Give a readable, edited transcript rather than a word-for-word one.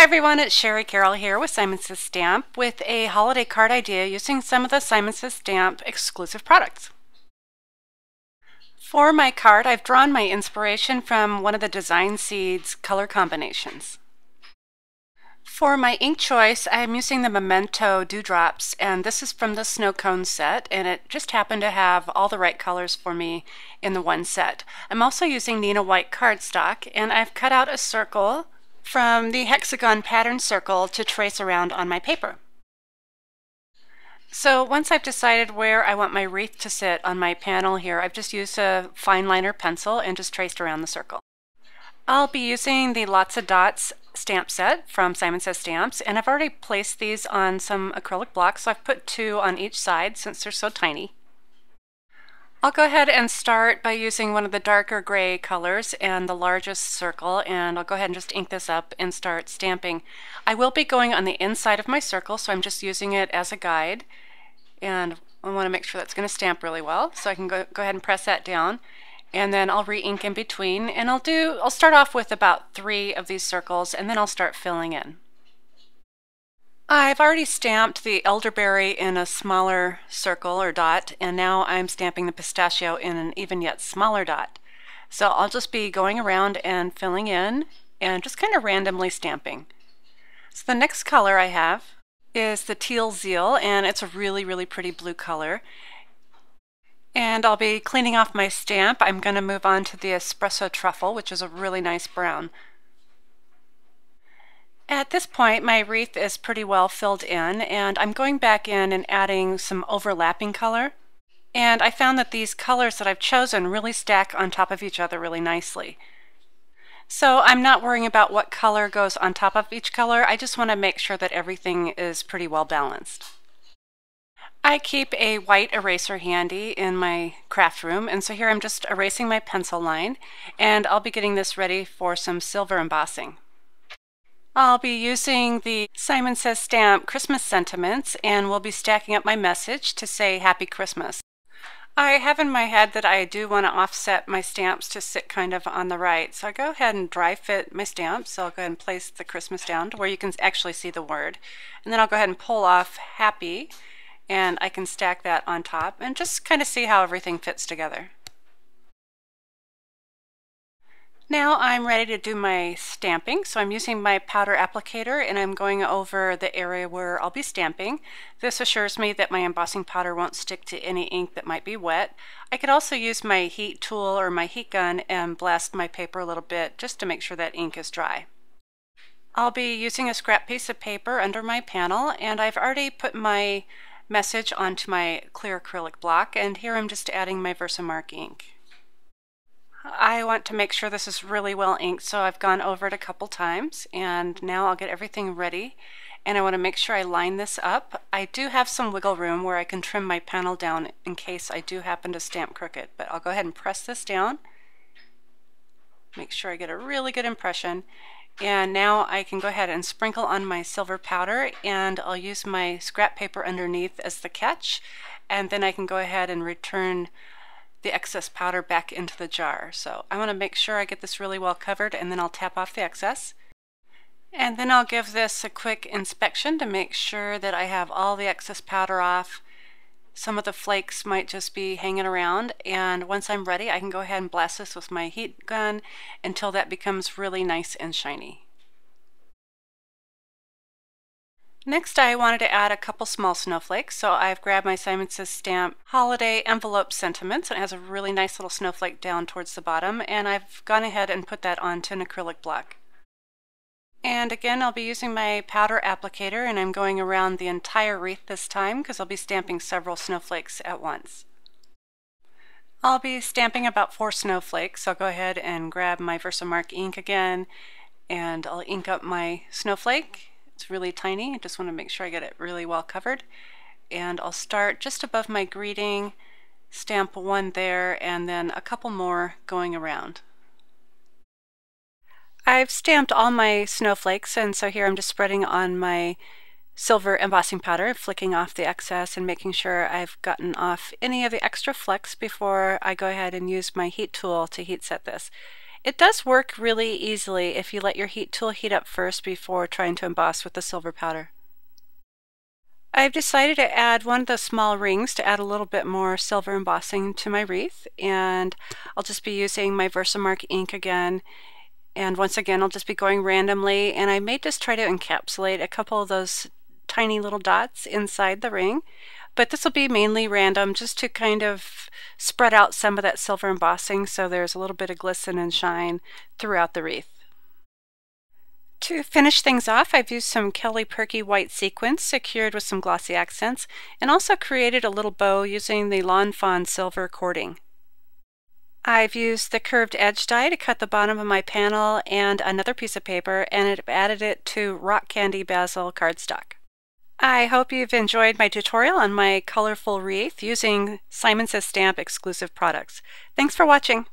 everyone, it's Sherry Carroll here with Simon Says Stamp with a holiday card idea using some of the Simon Says Stamp exclusive products. For my card, I've drawn my inspiration from one of the Design Seeds color combinations. For my ink choice, I'm using the Memento Dewdrops, and this is from the Snow Cone set, and it just happened to have all the right colors for me in the one set. I'm also using Nina White cardstock, and I've cut out a circle from the hexagon pattern circle to trace around on my paper. So once I've decided where I want my wreath to sit on my panel here, I've just used a fine liner pencil and just traced around the circle. I'll be using the Lots of Dots stamp set from Simon Says Stamps, and I've already placed these on some acrylic blocks, so I've put 2 on each side since they're so tiny. I'll go ahead and start by using one of the darker gray colors and the largest circle, and I'll go ahead and just ink this up and start stamping. I will be going on the inside of my circle, so I'm just using it as a guide, and I want to make sure that's going to stamp really well, so I can go ahead and press that down, and then I'll re-ink in between, and I'll start off with about 3 of these circles, and then I'll start filling in. I've already stamped the elderberry in a smaller circle or dot, and now I'm stamping the pistachio in an even yet smaller dot. So I'll just be going around and filling in and just kind of randomly stamping. So the next color I have is the Teal Zeal, and it's a really, really pretty blue color. And I'll be cleaning off my stamp. I'm going to move on to the Espresso Truffle, which is a really nice brown. At this point, my wreath is pretty well filled in, and I'm going back in and adding some overlapping color. And I found that these colors that I've chosen really stack on top of each other really nicely. So I'm not worrying about what color goes on top of each color. I just want to make sure that everything is pretty well balanced. I keep a white eraser handy in my craft room, and so here I'm just erasing my pencil line, and I'll be getting this ready for some silver embossing. I'll be using the Simon Says Stamp Christmas sentiments, and we'll be stacking up my message to say Happy Christmas. I have in my head that I do want to offset my stamps to sit kind of on the right, so I go ahead and dry fit my stamps. So I'll go ahead and place the Christmas down to where you can actually see the word, and then I'll go ahead and pull off Happy, and I can stack that on top and just kind of see how everything fits together. Now I'm ready to do my stamping, so I'm using my powder applicator and I'm going over the area where I'll be stamping. This assures me that my embossing powder won't stick to any ink that might be wet. I could also use my heat tool or my heat gun and blast my paper a little bit just to make sure that ink is dry. I'll be using a scrap piece of paper under my panel, and I've already put my message onto my clear acrylic block, and here I'm just adding my Versamark ink. I want to make sure this is really well inked, so I've gone over it a couple times, and now I'll get everything ready, and I want to make sure I line this up. I do have some wiggle room where I can trim my panel down in case I do happen to stamp crooked, but I'll go ahead and press this down, make sure I get a really good impression, and now I can go ahead and sprinkle on my silver powder, and I'll use my scrap paper underneath as the catch, and then I can go ahead and return the excess powder back into the jar. So I want to make sure I get this really well covered, and then I'll tap off the excess. And then I'll give this a quick inspection to make sure that I have all the excess powder off. Some of the flakes might just be hanging around, and once I'm ready I can go ahead and blast this with my heat gun until that becomes really nice and shiny. Next, I wanted to add a couple small snowflakes, so I've grabbed my Simon Says Stamp Holiday Envelope Sentiments, and it has a really nice little snowflake down towards the bottom, and I've gone ahead and put that onto an acrylic block. And again, I'll be using my powder applicator, and I'm going around the entire wreath this time because I'll be stamping several snowflakes at once. I'll be stamping about 4 snowflakes, so I'll go ahead and grab my Versamark ink again, and I'll ink up my snowflake. It's really tiny. I just want to make sure I get it really well covered. And I'll start just above my greeting, stamp 1 there, and then a couple more going around. I've stamped all my snowflakes, and so here I'm just spreading on my silver embossing powder, flicking off the excess and making sure I've gotten off any of the extra flecks before I go ahead and use my heat tool to heat set this. It does work really easily if you let your heat tool heat up first before trying to emboss with the silver powder. I've decided to add one of the small rings to add a little bit more silver embossing to my wreath, and I'll just be using my Versamark ink again. And once again, I'll just be going randomly, and I may just try to encapsulate a couple of those tiny little dots inside the ring, but this will be mainly random just to kind of spread out some of that silver embossing so there's a little bit of glisten and shine throughout the wreath. To finish things off, I've used some Kelly Perky white sequins secured with some glossy accents, and also created a little bow using the Lawn Fawn silver cording. I've used the curved edge die to cut the bottom of my panel and another piece of paper, and I've added it to rock candy basil cardstock. I hope you've enjoyed my tutorial on my colorful wreath using Simon Says Stamp exclusive products. Thanks for watching.